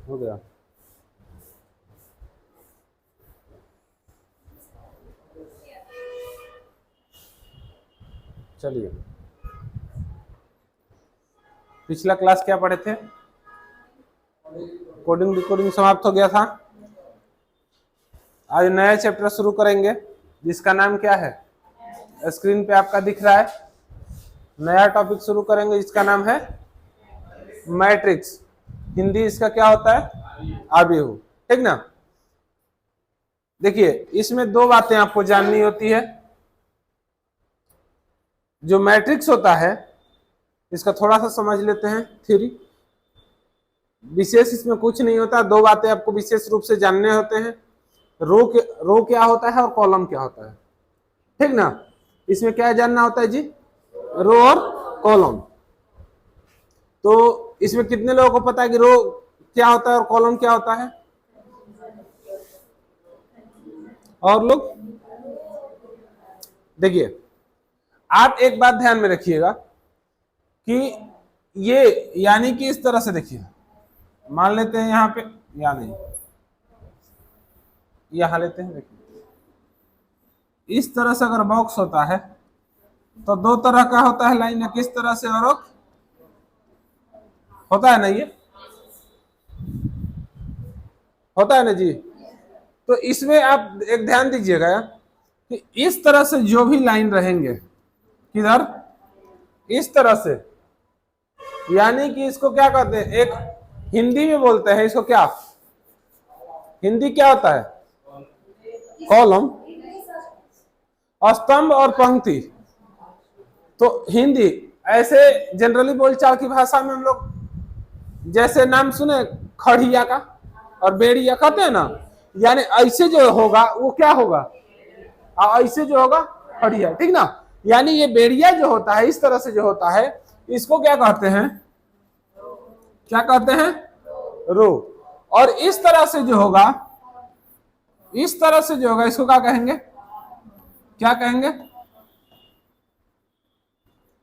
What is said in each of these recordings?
हो गया। चलिए, पिछला क्लास क्या पढ़े थे? कोडिंग डिकोडिंग समाप्त हो गया था। आज नया चैप्टर शुरू करेंगे जिसका नाम क्या है, स्क्रीन पे आपका दिख रहा है। नया टॉपिक शुरू करेंगे जिसका नाम है मैट्रिक्स। हिंदी इसका क्या होता है, आव्यूह, ठीक ना। देखिए, इसमें दो बातें आपको जाननी होती है। जो मैट्रिक्स होता है इसका थोड़ा सा समझ लेते हैं थ्योरी। विशेष इसमें कुछ नहीं होता, दो बातें आपको विशेष रूप से जानने होते हैं। रो क्या होता है और कॉलम क्या होता है, ठीक ना। इसमें क्या जानना होता है जी, रो और कॉलम। तो इसमें कितने लोगों को पता है कि रो क्या होता है और कॉलम क्या होता है? और लोग देखिए, आप एक बात ध्यान में रखिएगा कि ये यानी कि इस तरह से देखिए, मान लेते हैं यहाँ पे या नहीं, यहां लेते हैं। देखिए, इस तरह से अगर बॉक्स होता है तो दो तरह का होता है लाइन, किस तरह से और होता है ना, ये होता है ना जी। तो इसमें आप एक ध्यान दीजिएगा कि इस तरह से जो भी लाइन रहेंगे, किधर, इस तरह से, यानी कि इसको क्या कहते हैं, एक हिंदी में बोलते हैं इसको क्या, हिंदी क्या होता है, कॉलम, स्तंभ और पंक्ति। तो हिंदी ऐसे जनरली बोलचाल की भाषा में हम लोग जैसे नाम सुने खड़िया का और बेड़िया कहते हैं ना, यानी ऐसे जो होगा वो क्या होगा, ऐसे जो होगा खड़िया, ठीक ना। यानी ये बेड़िया जो होता है इस तरह से जो होता है इसको क्या कहते हैं, क्या कहते हैं, रो। और इस तरह से जो होगा, इस तरह से जो होगा इसको क्या कहेंगे, क्या कहेंगे,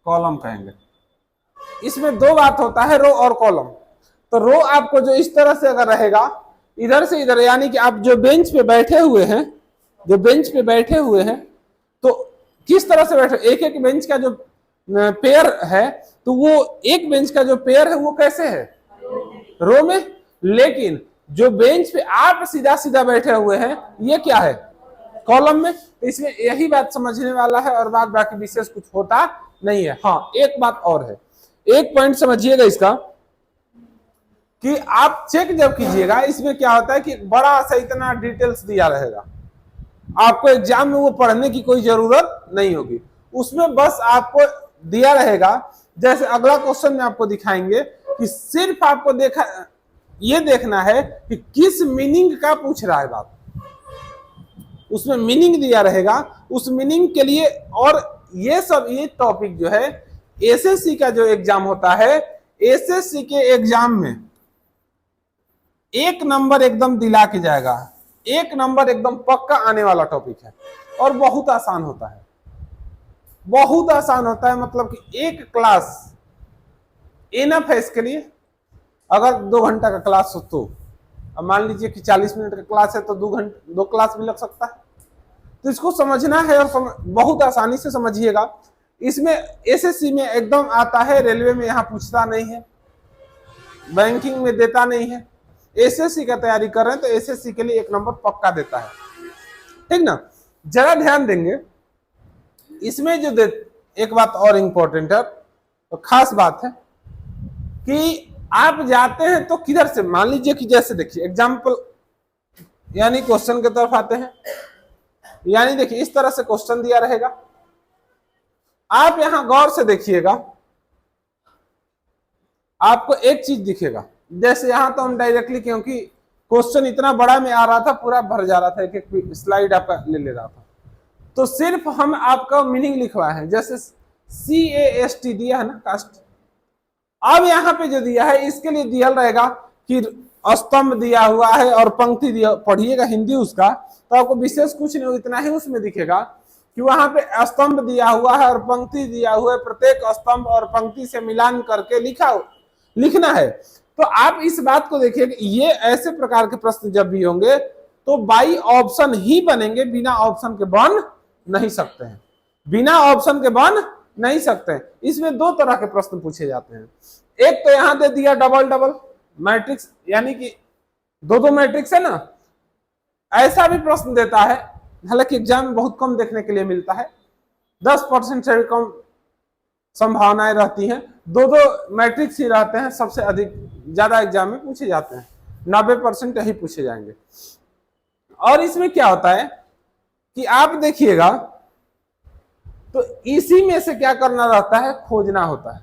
कॉलम कहेंगे। इसमें दो बात होता है, रो और कॉलम। तो रो आपको जो इस तरह से अगर रहेगा इधर से इधर, यानी कि आप जो बेंच पे बैठे हुए हैं, जो बेंच पे बैठे हुए हैं तो किस तरह से बैठे, एक एक बेंच का जो पेयर है तो वो एक बेंच का जो पेयर है वो कैसे है, रो में। लेकिन जो बेंच पे आप सीधा सीधा बैठे हुए हैं ये क्या है, कॉलम में। तो इसमें यही बात समझने वाला है और बात बाकी विशेष कुछ होता नहीं है। हाँ, एक बात और है, एक पॉइंट समझिएगा इसका कि आप चेक जब कीजिएगा इसमें क्या होता है कि बड़ा सा इतना डिटेल्स दिया रहेगा, आपको एग्जाम में वो पढ़ने की कोई जरूरत नहीं होगी। उसमें बस आपको दिया रहेगा, जैसे अगला क्वेश्चन में आपको दिखाएंगे कि सिर्फ आपको ये देखना है कि किस मीनिंग का पूछ रहा है बात, उसमें मीनिंग दिया रहेगा, उस मीनिंग के लिए। और ये सब ये टॉपिक जो है एसएससी का जो एग्जाम होता है, एसएससी के एग्जाम में एक नंबर एकदम दिला के जाएगा, एक नंबर एकदम पक्का आने वाला टॉपिक है और बहुत आसान होता है, बहुत आसान होता है। मतलब कि एक क्लास इनफ है इसके लिए। अगर 2 घंटा का क्लास हो तो अब मान लीजिए कि 40 मिनट का क्लास है तो 2 क्लास भी लग सकता है। तो इसको समझना है और बहुत आसानी से समझिएगा। इसमें एसएससी में एकदम आता है, रेलवे में यहाँ पूछता नहीं है, बैंकिंग में देता नहीं है। एसएससी का तैयारी कर रहे हैं तो एसएससी के लिए एक नंबर पक्का देता है, ठीक ना। जरा ध्यान देंगे इसमें जो एक बात और इंपॉर्टेंट है, तो खास बात है कि आप जाते हैं तो किधर से, मान लीजिए कि जैसे देखिए एग्जाम्पल, यानी क्वेश्चन की तरफ आते हैं, यानी देखिए इस तरह से क्वेश्चन दिया रहेगा, आप यहां गौर से देखिएगा, आपको एक चीज दिखेगा। जैसे यहां तो हम डायरेक्टली, क्योंकि क्वेश्चन इतना बड़ा में आ रहा था, पूरा भर जा रहा था, एक एक स्लाइड आपका ले रहा था, तो सिर्फ हम आपका मीनिंग लिखवाए हैं। जैसे CAST दिया है ना, कास्ट। अब यहाँ पे जो दिया है इसके लिए दिया रहेगा कि स्तंभ दिया हुआ है और पंक्ति दिया, पढ़िएगा हिंदी उसका तो आपको विशेष कुछ नहीं, इतना ही उसमें दिखेगा कि वहां पे स्तंभ दिया हुआ है और पंक्ति दिया हुआ है, प्रत्येक स्तंभ और पंक्ति से मिलान करके लिखना है। तो आप इस बात को देखिए कि ये ऐसे प्रकार के प्रश्न जब भी होंगे तो बाई ऑप्शन ही बनेंगे, बिना ऑप्शन के बन नहीं सकते हैं, बिना ऑप्शन के बन नहीं सकते हैं। इसमें दो तरह के प्रश्न पूछे जाते हैं। एक तो यहां दे दिया डबल डबल मैट्रिक्स, यानी कि दो दो मैट्रिक्स है ना, ऐसा भी प्रश्न देता है। हालांकि एग्जाम में बहुत कम देखने के लिए मिलता है, 10% से कम संभावनाएं रहती हैं, दो दो मैट्रिक्स ही रहते हैं, सबसे अधिक ज्यादा एग्जाम में पूछे जाते हैं, 90% यही पूछे जाएंगे। और इसमें क्या होता है कि आप देखिएगा तो इसी में से क्या करना रहता है, खोजना होता है।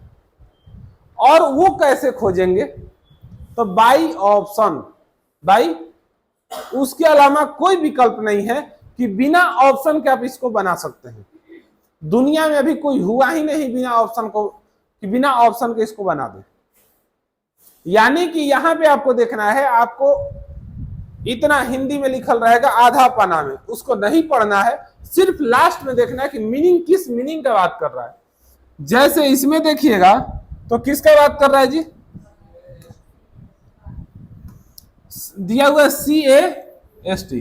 और वो कैसे खोजेंगे, तो बाई ऑप्शन, बाई, उसके अलावा कोई विकल्प नहीं है कि बिना ऑप्शन के आप इसको बना सकते हैं। दुनिया में अभी कोई हुआ ही नहीं बिना ऑप्शन को, कि बिना ऑप्शन के इसको बना दे। यानी कि यहां पे आपको देखना है, आपको इतना हिंदी में लिखल रहेगा आधा पन्ना में, उसको नहीं पढ़ना है, सिर्फ लास्ट में देखना है कि मीनिंग किस मीनिंग का बात कर रहा है। जैसे इसमें देखिएगा तो किसका बात कर रहा है जी, दिया हुआ CAST।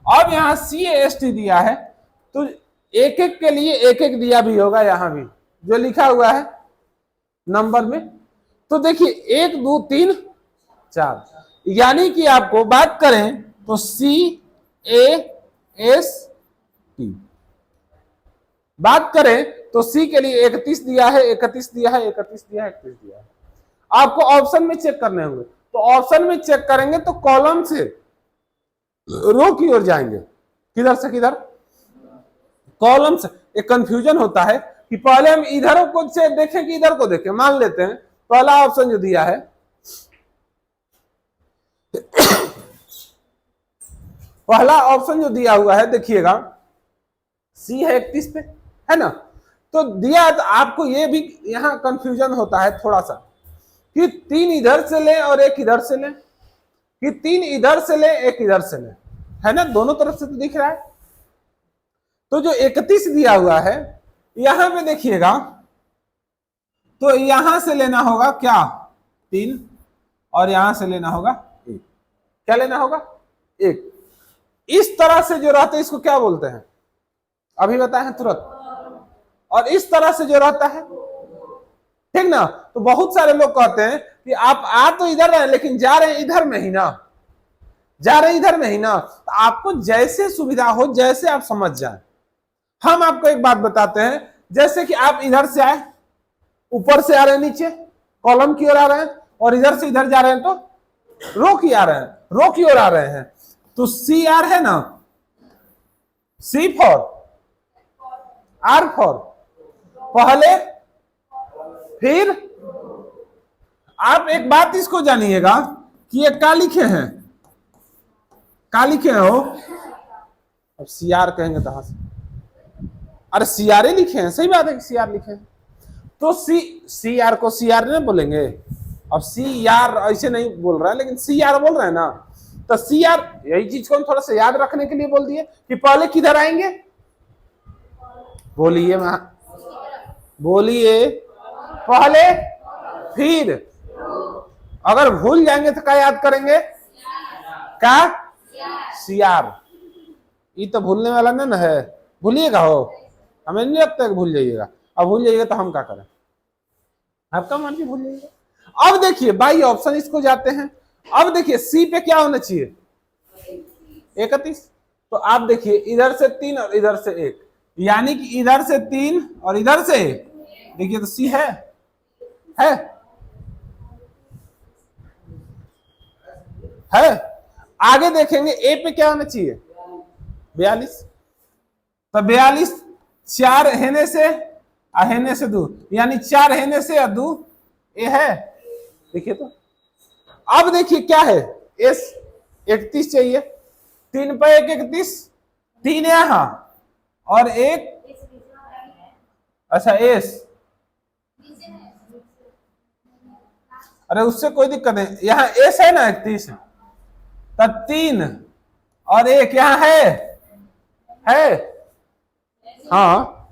अब यहां CAST दिया है तो एक एक के लिए एक एक दिया भी होगा, यहां भी जो लिखा हुआ है नंबर में। तो देखिए 1 2 3 4, यानी कि आपको बात करें तो CAST, बात करें तो C के लिए 31 दिया है, 31 दिया है, 31 दिया है, 31 दिया है। आपको ऑप्शन में चेक करने होंगे, तो ऑप्शन में चेक करेंगे तो कॉलम से रो की ओर जाएंगे, किधर से किधर, कॉलम से। एक कंफ्यूजन होता है कि पहले हम इधर को से देखें कि इधर को देखें। मान लेते हैं पहला ऑप्शन जो दिया है, पहला ऑप्शन जो दिया हुआ है देखिएगा C है 31 पे, है ना। तो दिया तो आपको ये भी यहां कंफ्यूजन होता है थोड़ा सा कि 3 इधर से ले और 1 इधर से ले, कि 3 इधर से ले 1 इधर से ले, है ना, दोनों तरफ से तो दिख रहा है। तो जो 31 दिया हुआ है यहां पे देखिएगा तो यहां से लेना होगा क्या 3, और यहां से लेना होगा 1। क्या लेना होगा 1। इस तरह से जो रहते हैं इसको क्या बोलते हैं, अभी बताए हैं तुरंत। और इस तरह से जो रहता है, ठीक ना, तो बहुत सारे लोग कहते हैं कि आप आ तो इधर रहे लेकिन जा रहे हैं इधर में ही ना, जा रहे हैं इधर में ही ना। तो आपको जैसे सुविधा हो, जैसे आप समझ जाए। हम आपको एक बात बताते हैं, जैसे कि आप इधर से आए, ऊपर से आ रहे हैं नीचे कॉलम की ओर आ रहे हैं, और इधर से इधर जा रहे हैं तो रो की आ रहे हैं, रो की ओर आ रहे हैं। तो CR है ना, C फॉर, R फॉर, पहले फिर। आप एक बात इसको जानिएगा कि ये क्या लिखे हैं, क्या लिखे हो, अब CR कहेंगे तो से, अरे CR लिखे हैं, सही बात है कि CR लिखे हैं। तो CR को CR नहीं बोलेंगे, अब CR ऐसे नहीं बोल रहा है लेकिन CR बोल रहे हैं ना। तो CR, यही चीज को हम थोड़ा सा याद रखने के लिए बोल दिए कि पहले किधर आएंगे, बोलिए बोलिए, पहले फिर। अगर भूल जाएंगे तो क्या याद करेंगे, क्या CR। ये तो भूलने वाला ना है, भूलिएगा हो, हमें नहीं लगता कि भूल जाइएगा। अब भूल जाइएगा तो हम क्या करें, आपका मर्जी, भूल जाइएगा। अब देखिए बाई ऑप्शन इसको जाते हैं। अब देखिए C पे क्या होना चाहिए 31। तो आप देखिए इधर से 3 और इधर से 1, यानी कि इधर से 3 और इधर से 1। देखिए तो C है। आगे देखेंगे A पे क्या होना चाहिए 42। तो 42 4 हेने से हेने से 2, यानी 4 हेने से या 2 ए है। देखिए तो अब देखिए क्या है, S 31 चाहिए, 3 पे 1 31, 3 यहां और 1, अच्छा S, अरे उससे कोई दिक्कत नहीं, यहाँ S है ना 31, तब 3 और 1 यहाँ है हाँ,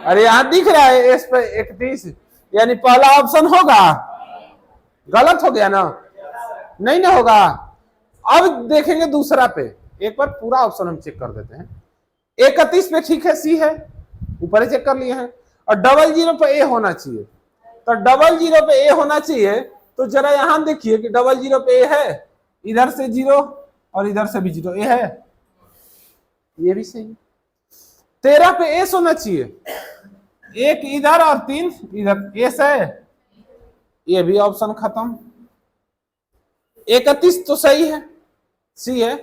अरे यहां दिख रहा है S पे 31, यानी पहला ऑप्शन होगा, गलत हो गया ना। नहीं ना होगा। अब देखेंगे दूसरा पे, एक बार पूरा ऑप्शन हम चेक कर देते हैं। 31 पे ठीक है, सी है, ऊपर ही चेक कर लिए हैं। और 00 पे ए होना चाहिए, तो 00 पे ए होना चाहिए। तो जरा यहां देखिए कि 00 पे ए है, इधर से 0 और इधर से भी 0, ए है, ये भी सही है। 13 पे एस होना चाहिए, एक इधर और 3 इधर, एस है, ये भी ऑप्शन खत्म। 31 तो सही है, सी है।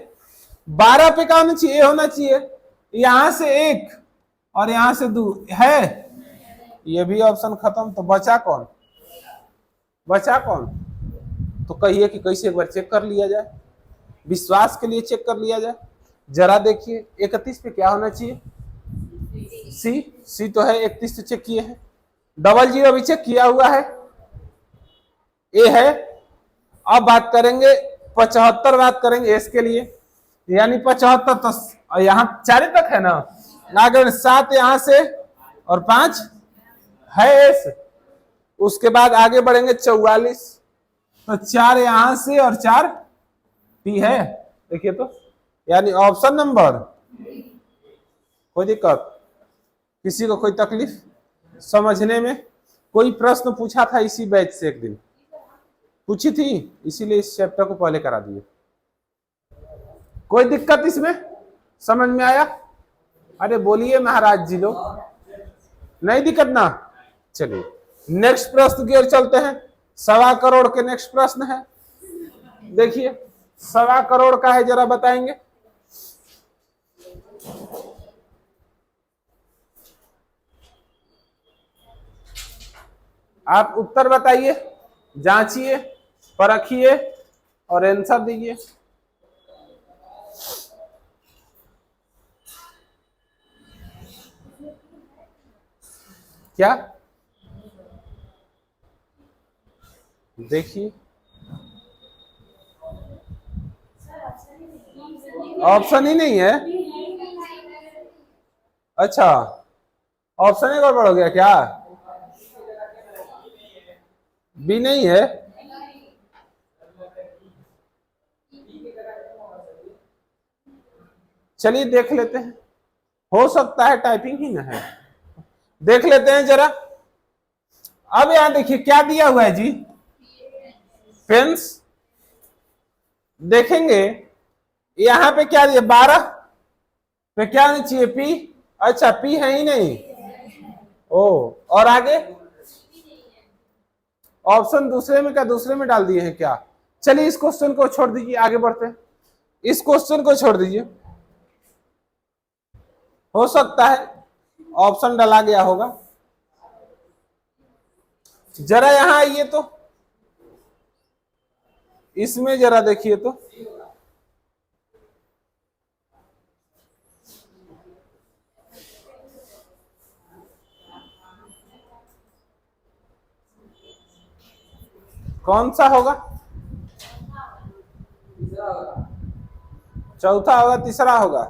12 पे क्या होना चाहिए, ए होना चाहिए, यहां से 1 और यहां से 2 है, ये भी ऑप्शन खत्म। तो बचा कौन, बचा कौन? तो कहिए कि कैसे, एक बार चेक कर लिया जाए, विश्वास के लिए चेक कर लिया जाए। जरा देखिए 31 पे क्या होना चाहिए, सी तो है, 31 तो चेक किए हैं, 00 भी चेक किया हुआ है, ए है। अब बात करेंगे 75, बात करेंगे एस के लिए, यानी 75 तो यहां 4 तक है ना, अगर 7 यहां से और 5 है एस, उसके बाद आगे बढ़ेंगे 44, तो 4 यहां से और 4 पी है, देखिए तो, यानी ऑप्शन नंबर। कोई दिक्कत, किसी को कोई तकलीफ समझने में? कोई प्रश्न पूछा था इसी बैच से, एक दिन पूछी थी, इसीलिए इस चैप्टर को पहले करा दिए। कोई दिक्कत इसमें, समझ में आया? अरे बोलिए महाराज जी लोग, नहीं दिक्कत ना? चलिए नेक्स्ट प्रश्न की ओर चलते हैं। 1.25 करोड़ के नेक्स्ट प्रश्न है, देखिए 1.25 करोड़ का है, जरा बताएंगे। आप उत्तर बताइए, जांचिए, परखिए और आंसर दीजिए। क्या देखिए, ऑप्शन ही नहीं है। अच्छा, ऑप्शन ही गड़बड़ हो गया क्या? बी नहीं है, चलिए देख लेते हैं, हो सकता है टाइपिंग ही ना है, देख लेते हैं जरा। अब यहां देखिए क्या दिया हुआ है जी, पेंस। देखेंगे यहां पे क्या दिया, 12 पे क्या होना चाहिए, पी। अच्छा पी है ही नहीं, ओ, और आगे ऑप्शन दूसरे में, क्या दूसरे में डाल दिए हैं क्या? चलिए इस क्वेश्चन को छोड़ दीजिए, आगे बढ़ते हैं। इस क्वेश्चन को छोड़ दीजिए, हो सकता है ऑप्शन डाला गया होगा। जरा यहां आइए तो, इसमें जरा देखिए तो, कौन सा होगा, चौथा होगा, तीसरा होगा,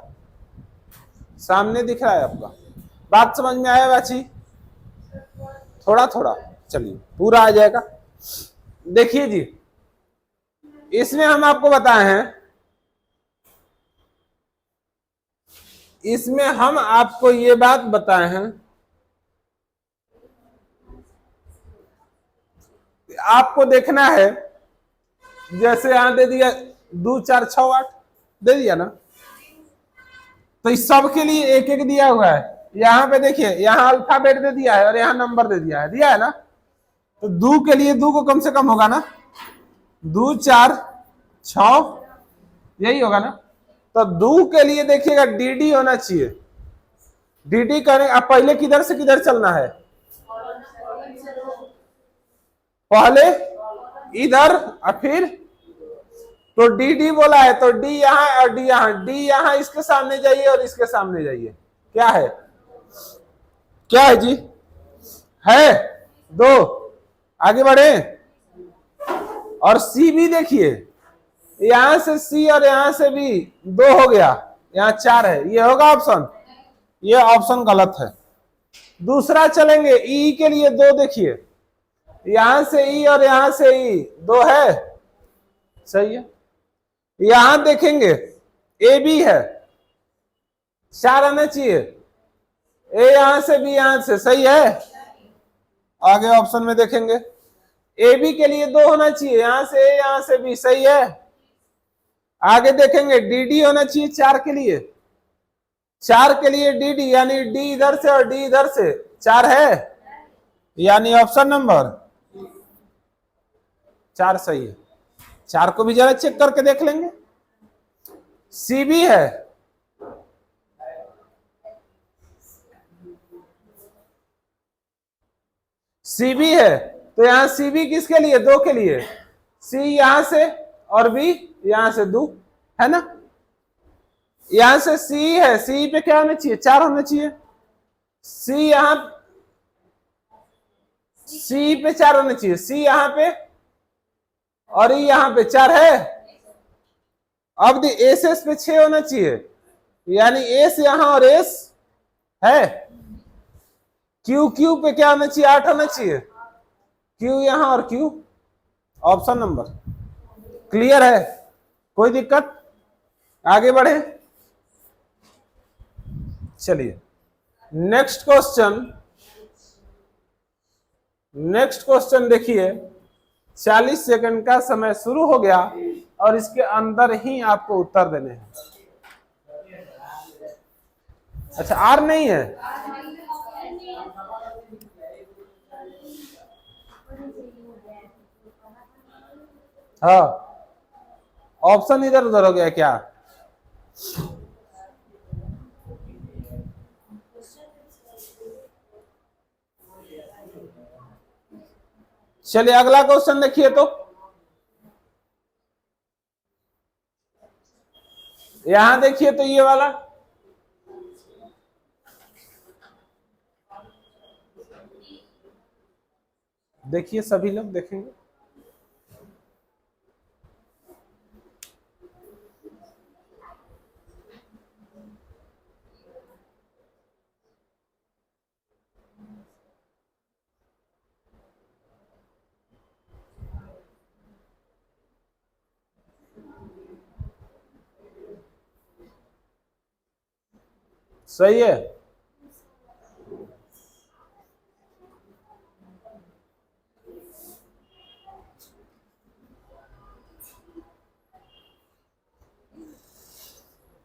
सामने दिख रहा है आपका। बात समझ में आया बाची? थोड़ा थोड़ा, चलिए पूरा आ जाएगा। देखिए जी, इसमें हम आपको बताए हैं, इसमें हम आपको ये बात बताए हैं, आपको देखना है, जैसे यहां दे दिया 2 4 6 8 दे दिया ना, तो इस सब के लिए एक एक दिया हुआ है। यहां पे देखिए, यहां अल्फाबेट दे दिया है और यहां नंबर दे दिया है ना, तो 2 के लिए 2 को कम से कम होगा ना, 2 4 6, यही होगा ना। तो 2 के लिए देखिएगा डी होना चाहिए, डी करें। अब पहले किधर से किधर चलना है, पहले इधर और फिर, तो डी बोला है, तो डी यहां और डी यहां, डी यहां, इसके सामने जाइए और इसके सामने जाइए, क्या है, क्या है जी, है 2, आगे बढ़े। और सी भी देखिए, यहां से सी और यहां से भी 2 हो गया, यहां 4 है, ये होगा ऑप्शन, ये ऑप्शन गलत है। दूसरा चलेंगे, ई के लिए 2 देखिए, यहां से ई और यहां से ई 2 है, सही है। यहां देखेंगे ए बी है, 4 आना चाहिए, ए यहां से बी यहां से, सही है। आगे ऑप्शन में देखेंगे ए बी के लिए 2 होना चाहिए, यहां से ए यहां से बी, सही है। आगे देखेंगे डी डी होना चाहिए 4 के लिए, 4 के लिए डी डी, यानी डी इधर से और डी इधर से, 4 है, यानी ऑप्शन नंबर 4 सही है। 4 को भी जरा चेक करके देख लेंगे। सी बी है, सी बी है, तो यहां सी बी किसके लिए, 2 के लिए, सी यहां से और बी यहां से 2, है ना। यहां से सी है, सी पे क्या होना चाहिए, 4 होना चाहिए, सी यहां, सी पे 4 होना चाहिए, सी यहां पे और ई यहां पे 4 है। अब एस एस पे 6 होना चाहिए, यानी एस यहां और एस है। क्यू क्यू पे क्या होना चाहिए, 8 होना चाहिए, क्यू यहां और क्यू, ऑप्शन नंबर क्लियर है, कोई दिक्कत, आगे बढ़े। चलिए नेक्स्ट क्वेश्चन देखिए। 40 सेकंड का समय शुरू हो गया और इसके अंदर ही आपको उत्तर देने हैं। अच्छा आर नहीं है, हाँ ऑप्शन इधर उधर हो गया क्या। चलिए अगला क्वेश्चन देखिए, तो यहां देखिए, तो ये वाला देखिए, सभी लोग देखेंगे। सही है,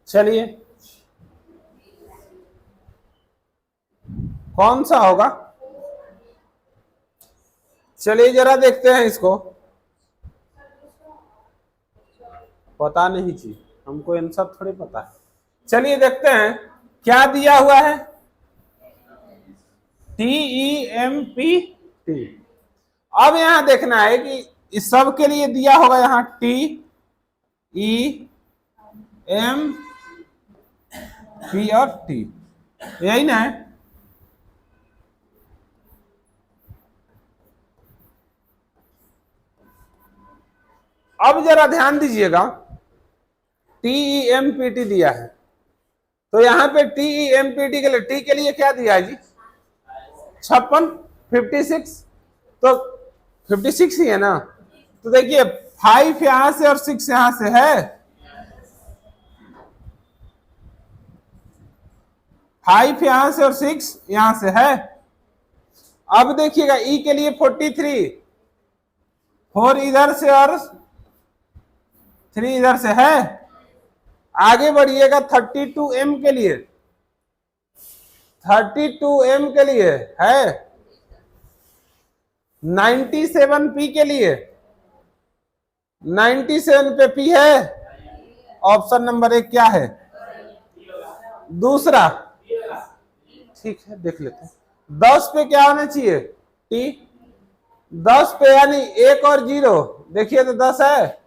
चलिए कौन सा होगा, चलिए जरा देखते हैं इसको। पता नहीं जी, हमको आंसर थोड़ी पता है। चलिए देखते हैं क्या दिया हुआ है, TEMPT। अब यहां देखना है कि इस सब के लिए दिया होगा यहां TEMP और T, यही ना है। अब जरा ध्यान दीजिएगा, TEMPT दिया है, तो यहां पे TEMPT के लिए, टी के लिए क्या दिया है जी, 56, 56, तो 56 ही है ना। तो देखिए 5 यहां से और 6 यहां से है, 5 यहां से और 6 यहां से है। अब देखिएगा ई के लिए 43, 4 इधर से और 3 इधर से है। आगे बढ़िएगा 32M के लिए, 32M के लिए है, 97P के लिए, 97 पे P है, ऑप्शन नंबर 1 क्या है, दूसरा, ठीक है देख लेते हैं। 10 पे क्या होना चाहिए, T, 10 पे यानी 1 और 0, देखिए तो 10 है,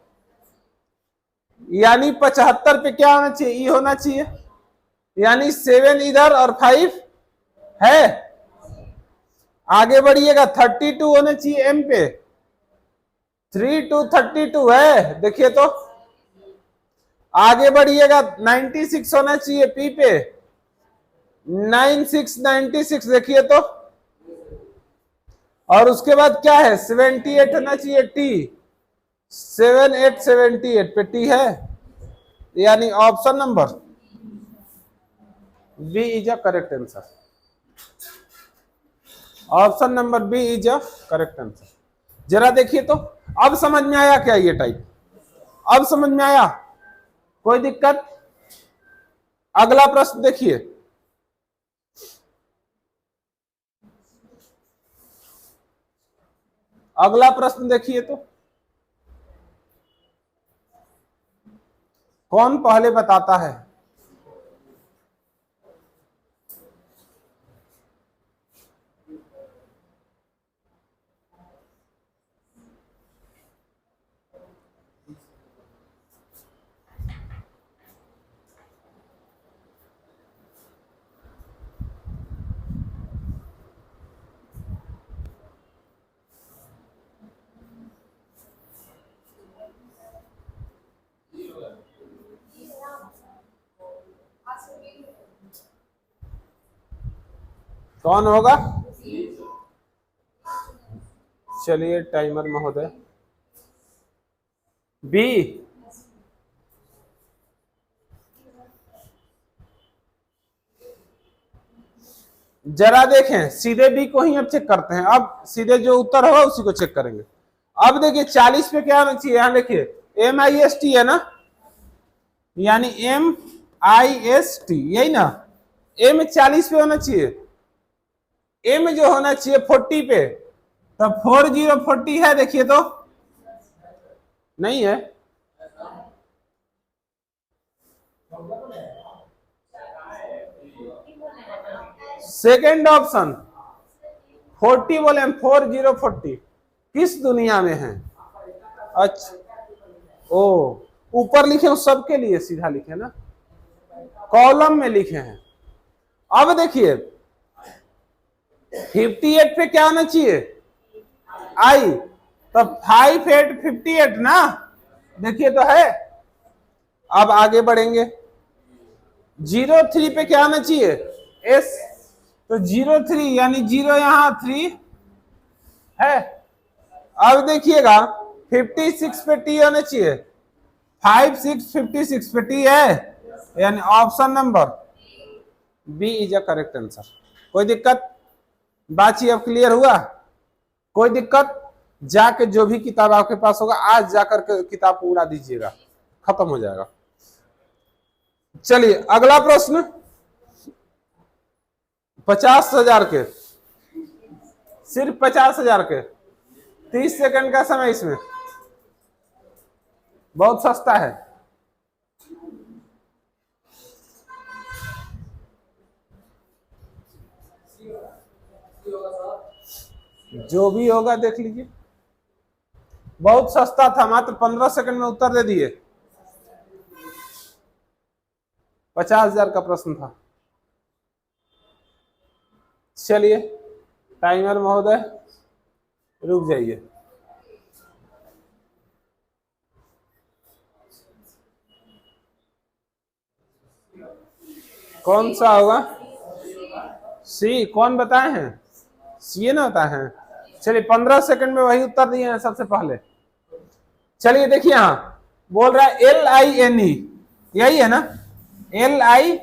यानी 75 पे क्या होना चाहिए, ई होना चाहिए, यानी 7 इधर और 5 है। आगे बढ़िएगा 32 होना चाहिए एम पे, 3 to 32 है, देखिए तो। आगे बढ़िएगा 96 होना चाहिए पी पे, 96 देखिए तो। और उसके बाद क्या है 78 होना चाहिए टी, 7878 पे टी है, यानी option number B is a correct answer. Option number B is a correct answer. जरा देखिए तो, अब समझ में आया क्या ये टाइप? अब समझ में आया? कोई दिक्कत? अगला प्रश्न देखिए, अगला प्रश्न देखिए तो, कौन पहले बताता है? कौन होगा? चलिए टाइमर महोदय, बी। जरा देखें, सीधे बी को ही अब चेक करते हैं। अब सीधे जो उत्तर होगा उसी को चेक करेंगे। अब देखिए 40 पे क्या होना चाहिए? यहां देखिए MIST है ना, यानी MIST, यही ना? M 40 पे होना चाहिए, M जो होना चाहिए 40 पे, तो 4040 है, देखिए तो नहीं है। सेकेंड ऑप्शन 40 बोले हम, 4040 किस दुनिया में है? अच्छा, ओ ऊपर लिखे उस सबके लिए सीधा लिखे ना, कॉलम में लिखे हैं। अब देखिए 58 पे क्या होना चाहिए? आई, तो 5858 ना, देखिए तो है। अब आगे बढ़ेंगे, 03 पे क्या होना चाहिए? एस, तो 03 यानी 0 यहां 3 है। अब देखिएगा 56 पे टी होना चाहिए, 5656 पे टी है, यानी option number B is a correct answer. कोई दिक्कत? बातचीत अब क्लियर हुआ? कोई दिक्कत? जाके जो भी किताब आपके पास होगा आज जाकर के किताब को उड़ा दीजिएगा, खत्म हो जाएगा। चलिए अगला प्रश्न, 50,000 के, सिर्फ 50,000 के, 30 सेकंड का समय, इसमें बहुत सस्ता है। जो भी होगा देख लीजिए, बहुत सस्ता था, मात्र 15 सेकंड में उत्तर दे दिए। 50,000 का प्रश्न था। चलिए टाइमर महोदय रुक जाइए। कौन सा होगा? सी। कौन बताए हैं? सी ना बताए हैं। चलिए 15 सेकंड में वही उत्तर दिए हैं सबसे पहले। चलिए देखिए, यहां बोल रहा है LINE, यही है ना? LI,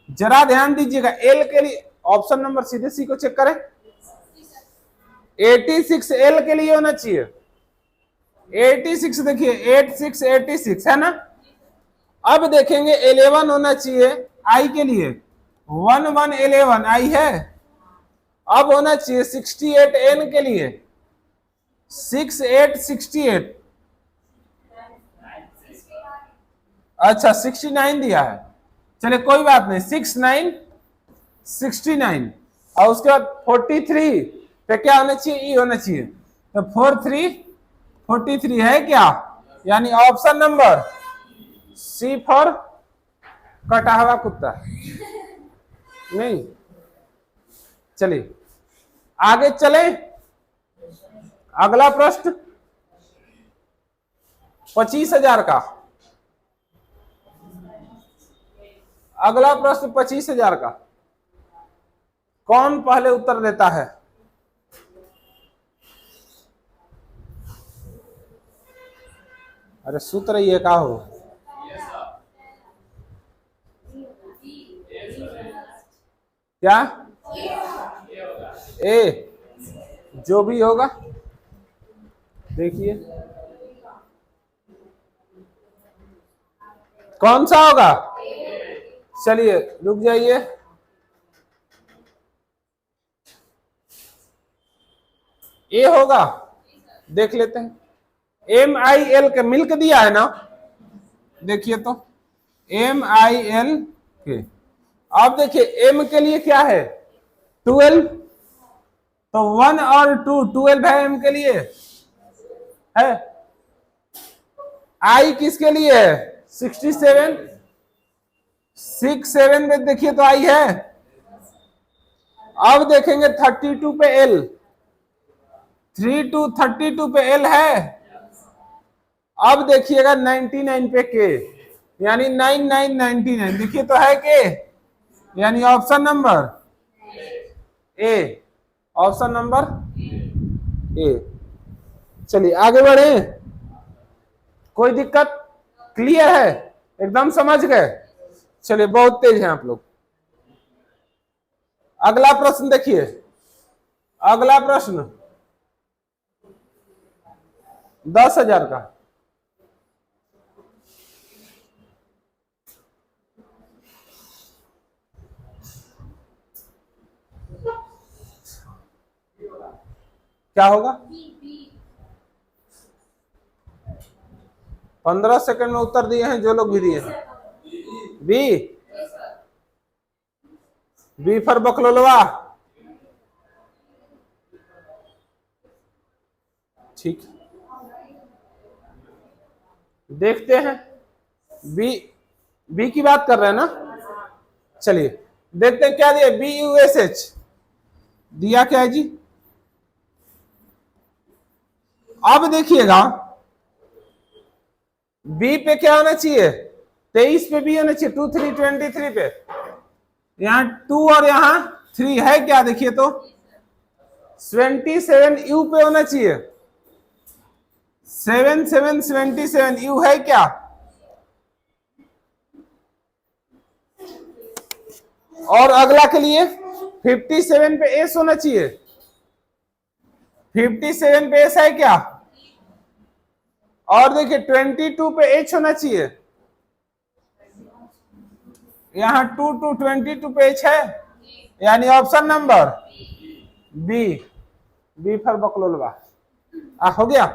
जरा ध्यान दीजिएगा, एल के लिए ऑप्शन नंबर सीधे सी को चेक करें। 86 एल के लिए होना चाहिए, 86 देखिए, 8686 है ना। अब देखेंगे 11 होना चाहिए आई के लिए, 1111 आई है। अब होना चाहिए 68 एन के लिए, 6868, अच्छा 69 दिया है। चलिए कोई बात नहीं, 6969, और उसके बाद 43 पे क्या होना चाहिए? ई होना चाहिए, तो 4343 है क्या? यानी ऑप्शन नंबर सी फॉर कटा हुआ कुत्ता नहीं। चलिए आगे चले, अगला प्रश्न 25,000 का। अगला प्रश्न 25,000 का, कौन पहले उत्तर देता है? अरे सूत्र ये का हो, क्या ए, जो भी होगा देखिए कौन सा होगा। चलिए रुक जाइए, ए होगा, देख लेते हैं। MIL के मिल्क दिया है ना, देखिए तो MIL के। अब देखिए M के लिए क्या है 12, तो 1 और 2 12 है M के लिए है। I किसके लिए है 67, 6 7 में देखिए तो I है। अब देखेंगे 32 पे L, 3 to 32 पे L है। अब देखिएगा 99 पे K, यानी 9999 देखिए तो है K, यानी option number A, option number A. चलिए आगे बढ़े, कोई दिक्कत, क्लियर है, एकदम समझ गए। चलिए बहुत तेज हैं आप लोग। अगला प्रश्न देखिए, अगला प्रश्न 10,000 का। क्या होगा 15 सेकंड में उत्तर दिए हैं जो लोग भी दिए हैं। बी फॉर बकलोलवा, ठीक, देखते हैं। बी की बात कर रहे हैं ना, चलिए देखते हैं क्या दिया। BUSH दिया क्या है जी। अब देखिएगा बी पे क्या होना चाहिए 23 पे बी होना चाहिए, 2 3 23 पे, यहां 2 और यहां 3 है क्या, देखिए तो 27 यू पे होना चाहिए, 7 7 77 यू है क्या। और अगला के लिए 57 पे एस होना चाहिए, 57 पे एस है क्या। और देखिए 22 पे एच होना चाहिए, यहां 2 to 22 पे एच है, यानी option number B, B for बकलोलवा। हो गया,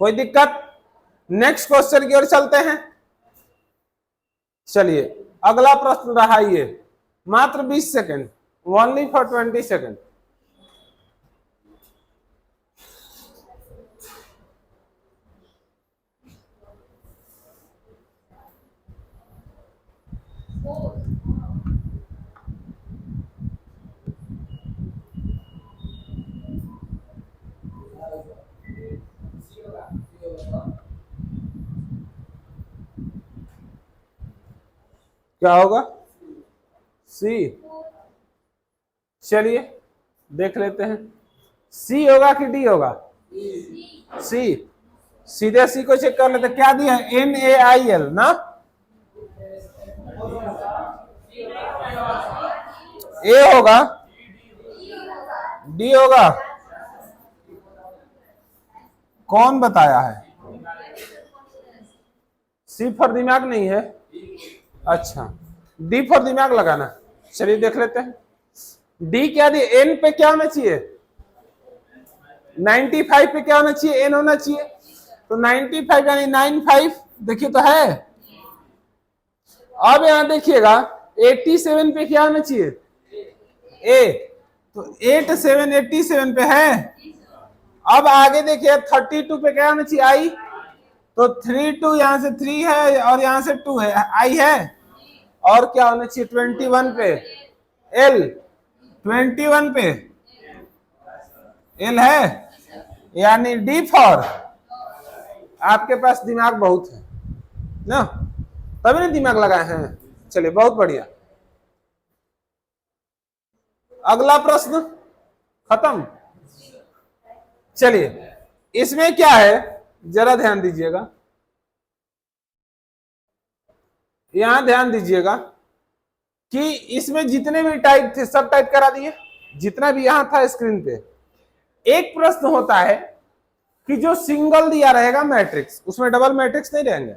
कोई दिक्कत। नेक्स्ट क्वेश्चन की ओर चलते हैं। चलिए अगला प्रश्न रहा ये, मात्र 20 सेकंड, ओनली फॉर 20 सेकंड। क्या होगा सी, चलिए देख लेते हैं सी होगा कि डी होगा। सी, सीधे सी को चेक कर लेते, क्या दिया है NaIL ना, ए होगा डी होगा, कौन बताया है। सी फॉर दिमाग नहीं है, अच्छा डी फॉर दिमाग लगाना। चलिए देख लेते हैं डी क्या दिया, एन पे क्या होना चाहिए 95 पे क्या होना चाहिए, एन होना चाहिए, तो 95 यानी 95 देखिए तो है। अब यहां देखिएगा 87 पे क्या होना चाहिए ए, तो 87 87 पे है। अब आगे देखिए 32 पे क्या होना चाहिए आई, तो 32 यहां से 3 है और यहां से 2 है, आई है। और क्या होना चाहिए 21 पे एल, 21 पे एल है, यानी डी फॉर, आपके पास दिमाग बहुत है ना, तभी ना दिमाग लगाए हैं। चलिए बहुत बढ़िया, अगला प्रश्न खत्म। चलिए इसमें क्या है जरा ध्यान दीजिएगा, यहां ध्यान दीजिएगा कि इसमें जितने भी टाइप थे सब टाइप करा दिए, जितना भी यहां था स्क्रीन पे। एक प्रश्न होता है कि जो सिंगल दिया रहेगा मैट्रिक्स, उसमें डबल मैट्रिक्स नहीं रहेंगे,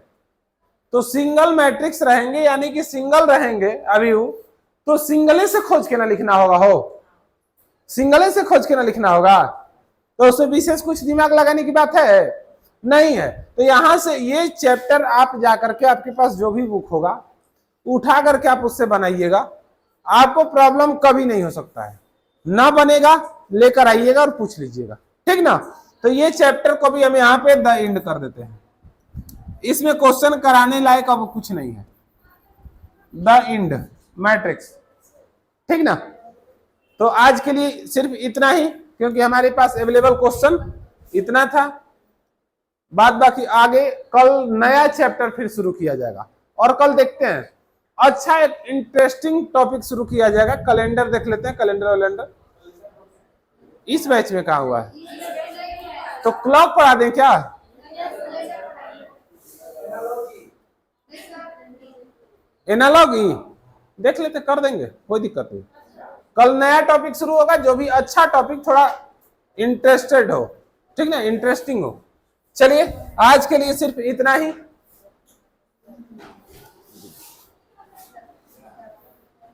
तो सिंगल मैट्रिक्स रहेंगे यानी कि सिंगल रहेंगे अभी, तो सिंगले से खोज के ना लिखना होगा, हो सिंगले से खोज के ना लिखना होगा, तो उसमें विशेष कुछ दिमाग लगाने की बात है नहीं है। तो यहां से ये चैप्टर आप जाकर के, आपके पास जो भी बुक होगा उठा करके आप उससे बनाइएगा, आपको प्रॉब्लम कभी नहीं हो सकता है, ना बनेगा लेकर आइएगा और पूछ लीजिएगा, ठीक ना। तो ये चैप्टर को भी हम यहाँ पे द एंड कर देते हैं, इसमें क्वेश्चन कराने लायक अब कुछ नहीं है, द एंड मैट्रिक्स, ठीक ना। तो आज के लिए सिर्फ इतना ही, क्योंकि हमारे पास अवेलेबल क्वेश्चन इतना था, बाद बाकी आगे कल नया चैप्टर फिर शुरू किया जाएगा, और कल देखते हैं अच्छा एक इंटरेस्टिंग टॉपिक शुरू किया जाएगा, कैलेंडर देख लेते हैं, कैलेंडर इस बैच में कहा हुआ है, तो क्लॉक पढ़ा दें क्या, एनालॉजी देख लेते, कर देंगे, कोई दिक्कत नहीं। कल नया टॉपिक शुरू होगा, जो भी अच्छा टॉपिक थोड़ा इंटरेस्टेड हो, ठीक ना, इंटरेस्टिंग हो। चलिए आज के लिए सिर्फ इतना ही।